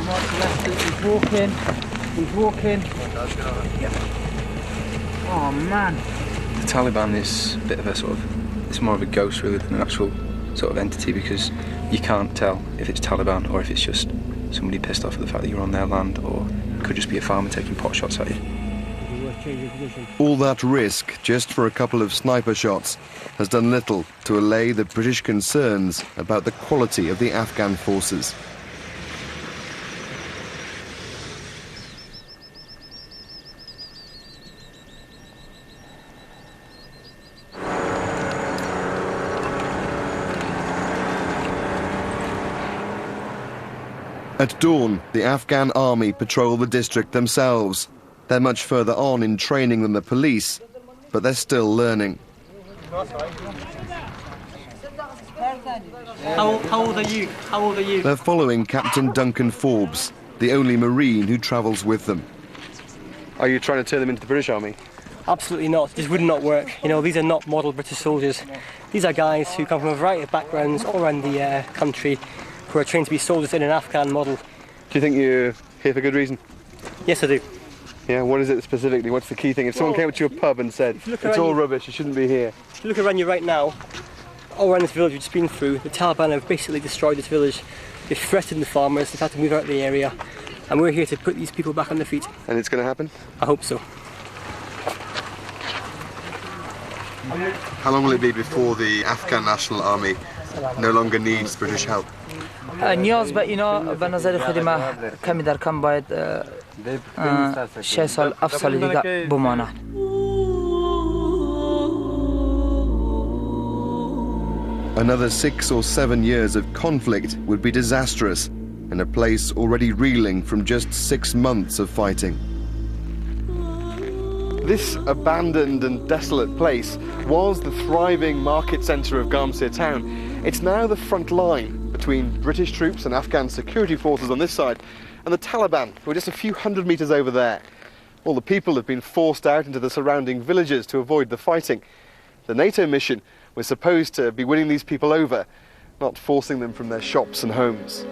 He's walking. He's walking. Oh man. The Taliban is a bit of a it's more of a ghost really than an actual sort of entity, because you can't tell if it's Taliban or if it's just somebody pissed off at the fact that you're on their land, or it could just be a farmer taking pot shots at you. All that risk just for a couple of sniper shots has done little to allay the British concerns about the quality of the Afghan forces. At dawn, the Afghan army patrol the district themselves. They're much further on in training than the police, but they're still learning. How old are you? How old are you? They're following Captain Duncan Forbes, the only Marine who travels with them. Are you trying to turn them into the British Army? Absolutely not. This would not work. You know, these are not model British soldiers. These are guys who come from a variety of backgrounds all around the country, who are trained to be soldiers in an Afghan model. Do you think you're here for good reason? Yes, I do. Yeah, what is it specifically? What's the key thing? If someone came to your pub and said, it's all rubbish, you shouldn't be here. If you look around you right now, all around this village we've just been through, the Taliban have basically destroyed this village. They've threatened the farmers, they've had to move out of the area, and we're here to put these people back on their feet. And it's going to happen? I hope so. How long will it be before the Afghan National Army no longer needs British help? نیاز به اینا به نظر خود ما کمی در کم باید 6 سال 7 سال دیگه بمانه. Another 6 or 7 years of conflict would be disastrous in a place already reeling from just 6 months of fighting. This abandoned and desolate place was the thriving market centre of Gamsir town. It's now the front line between British troops and Afghan security forces on this side and the Taliban, who are just a few hundred metres over there. All the people have been forced out into the surrounding villages to avoid the fighting. The NATO mission was supposed to be winning these people over, not forcing them from their shops and homes.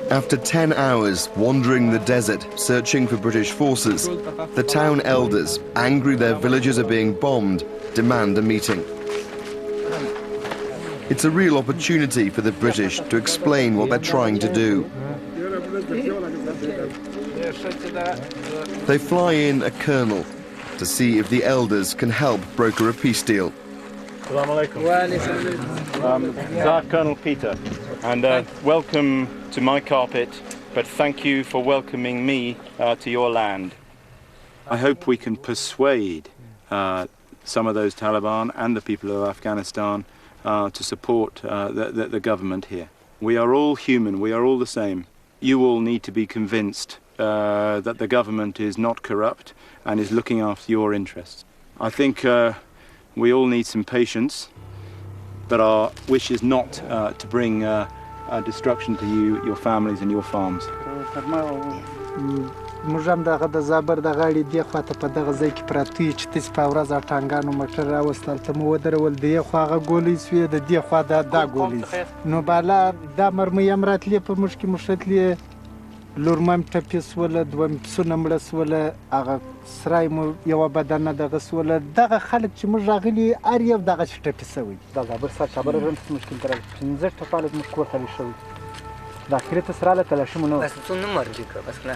After 10 hours wandering the desert, searching for British forces, the town elders, angry their villages are being bombed, demand a meeting. It's a real opportunity for the British to explain what they're trying to do. They fly in a colonel to see if the elders can help broker a peace deal. Colonel Peter, and welcome to my carpet, but thank you for welcoming me to your land. I hope we can persuade some of those Taliban and the people of Afghanistan to support the government here. We are all human, we are all the same. You all need to be convinced that the government is not corrupt and is looking after your interests. I think we all need some patience, but our wish is not to bring destruction to you, your families and your farms. موږ هم دغه د زابر د غاړې دې خواته په دغه ځای کې پراته یو چې تاسې په ورځ ټانګانو موټر راوستل هلته مو ودرول د یې خوا هغه ګولۍ سوې د دې خوا دا ګولۍ نو بالا دا مرمۍ هم راتلې په موږ کې موږ راتلې لورمه م ټپې سوله دوه م پسونه مړه سوله هغه سرای مو یوه بدنه دغه سوله دغه خلک چې موږ راغلي هر یو دغسې ټپې سوی دا زابر سر خبره رم څه مشکل ته راغلي 15 ټپاله زموږ کور خالي شوی داخلي ته سره له تلاشي مو نه بس څو نه مرګ که بس کله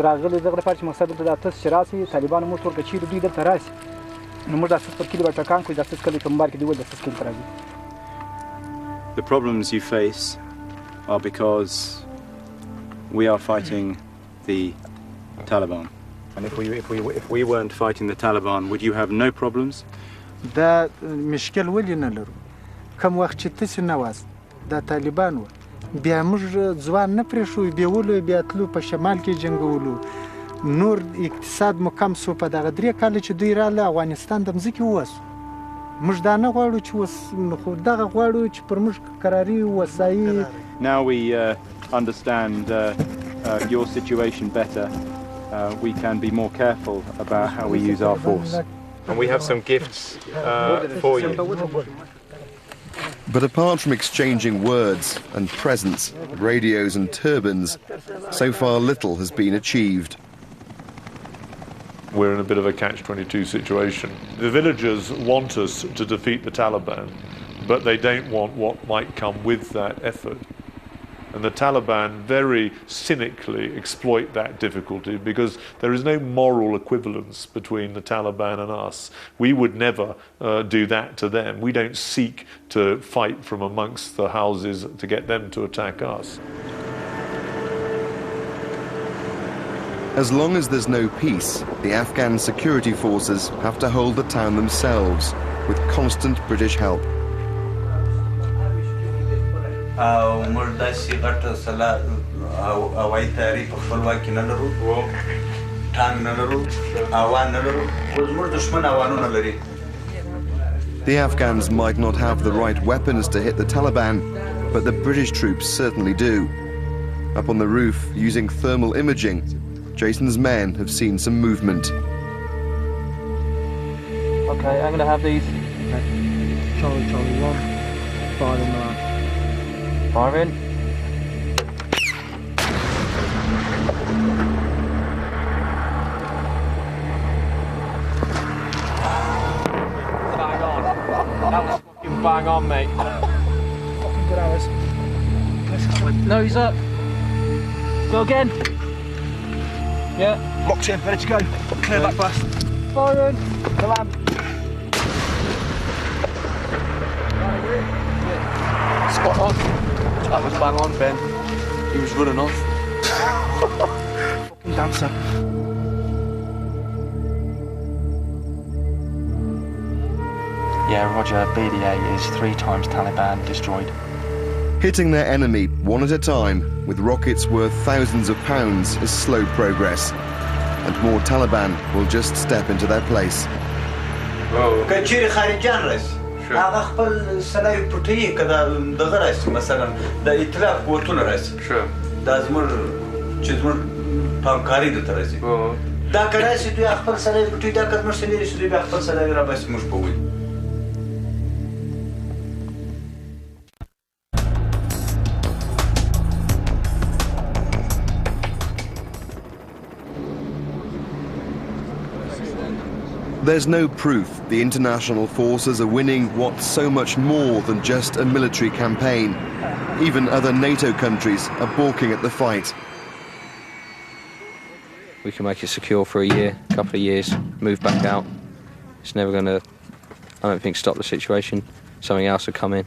راغلي دغه لپاره چې مقصد دلته دا تاسو چې راسئ طالبانو مو ورته چیرې دوی دلته راسي نو موږ دا څه پر کلي به ټکان کړو دا څه کلي په مبار کې دوی ولې څه کلي ته راځي. The problems you face are because we are fighting the Taliban. And if we weren't fighting the Taliban, would you have no problems? دا مشکل ولې نه لرو کوم وخت چې تاسې نه واست دا طالبان و بیا موږ ځوان نه پرېښو بیا ولو بیا تلو په شمال کې جنګولو نور اقتصاد مو کم سو په دغه 3 کاله چې دوی راله افغانستان د مځکې ووسو موږ دا نه غواړو چې خو دغه غواړو چې پر موږ قراري وسایي. Now we understand your situation better. We can be more careful about how we use our force. And we have some gifts for you. But apart from exchanging words and presents, radios and turbines, so far little has been achieved. We're in a bit of a catch-22 situation. The villagers want us to defeat the Taliban, but they don't want what might come with that effort. And the Taliban very cynically exploit that difficulty because there is no moral equivalence between the Taliban and us. We would never do that to them. We don't seek to fight from amongst the houses to get them to attack us. As long as there's no peace, the Afghan security forces have to hold the town themselves, with constant British help. The Afghans might not have the right weapons to hit the Taliban, but the British troops certainly do. Up on the roof, using thermal imaging, Jason's men have seen some movement. Okay, I'm going to have these. Charlie 1, fire in there. Fire in. Bang on. That was fucking bang on, mate. Fucking good hours. Nose up. Go again. Yeah. Locked in, ready to go. Clear that blast. Fire in. The lamp. Spot on. That was bang on, Ben. He was running off. Fucking dancer. Yeah, Roger, BDA is 3 times Taliban destroyed. Hitting their enemy one at a time with rockets worth thousands of pounds is slow progress, and more Taliban will just step into their place. هغه خپل سلای پټي کدا دغه راشي مثلا د ائتلاف قوتونه راشي دا زمر چې زمر پامکاري د ترسي دا کراشي دوی خپل سلای پټي دا کډ مرسلې شي دوی خپل سلای را بس مش کوي. There's no proof the international forces are winning what's so much more than just a military campaign. Even other NATO countries are balking at the fight. We can make it secure for a year, a couple of years, move back out. It's never going to, I don't think, stop the situation. Something else will come in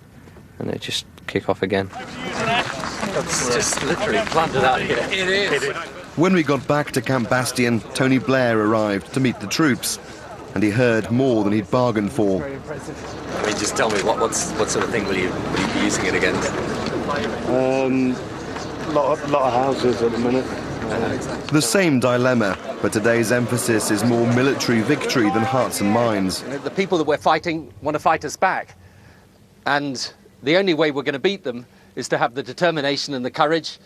and it just kick off again. It's just literally plundered out here. It is. When we got back to Camp Bastion, Tony Blair arrived to meet the troops, and he heard more than he'd bargained for. I mean, just tell me, what sort of thing will you be using it against? Lot of houses at the minute. The same dilemma, but today's emphasis is more military victory than hearts and minds. The people that we're fighting want to fight us back. And the only way we're going to beat them is to have the determination and the courage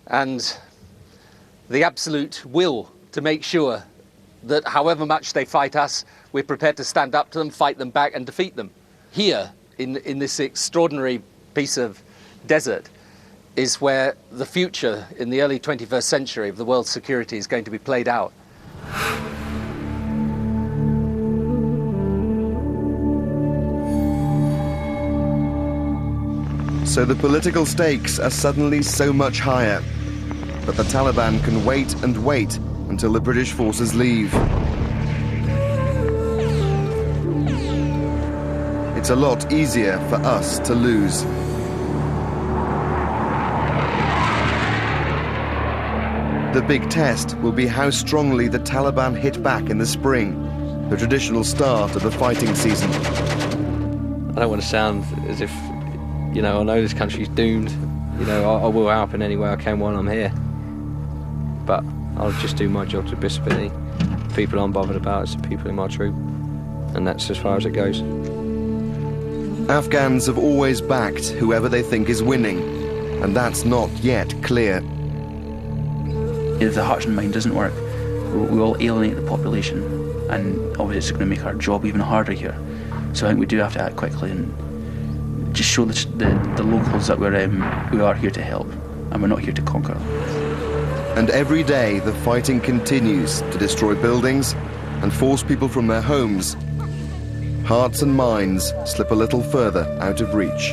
and the absolute will to make sure that however much they fight us, we're prepared to stand up to them, fight them back and defeat them. Here, in this extraordinary piece of desert, is where the future in the early 21st century of the world's security is going to be played out. So the political stakes are suddenly so much higher. But the Taliban can wait and wait until the British forces leave. It's a lot easier for us to lose. The big test will be how strongly the Taliban hit back in the spring, the traditional start of the fighting season. I don't want to sound as if, I know this country's doomed. I will help in any way I can while I'm here. But I'll just do my job to the best ability. The people I'm bothered about is the people in my troop. And that's as far as it goes. Afghans have always backed whoever they think is winning, and that's not yet clear. If the hearts and mind doesn't work, we will alienate the population, and obviously it's going to make our job even harder here. So I think we do have to act quickly and just show the locals that we are here to help, and we're not here to conquer. And every day the fighting continues to destroy buildings and force people from their homes. Hearts and minds slip a little further out of reach.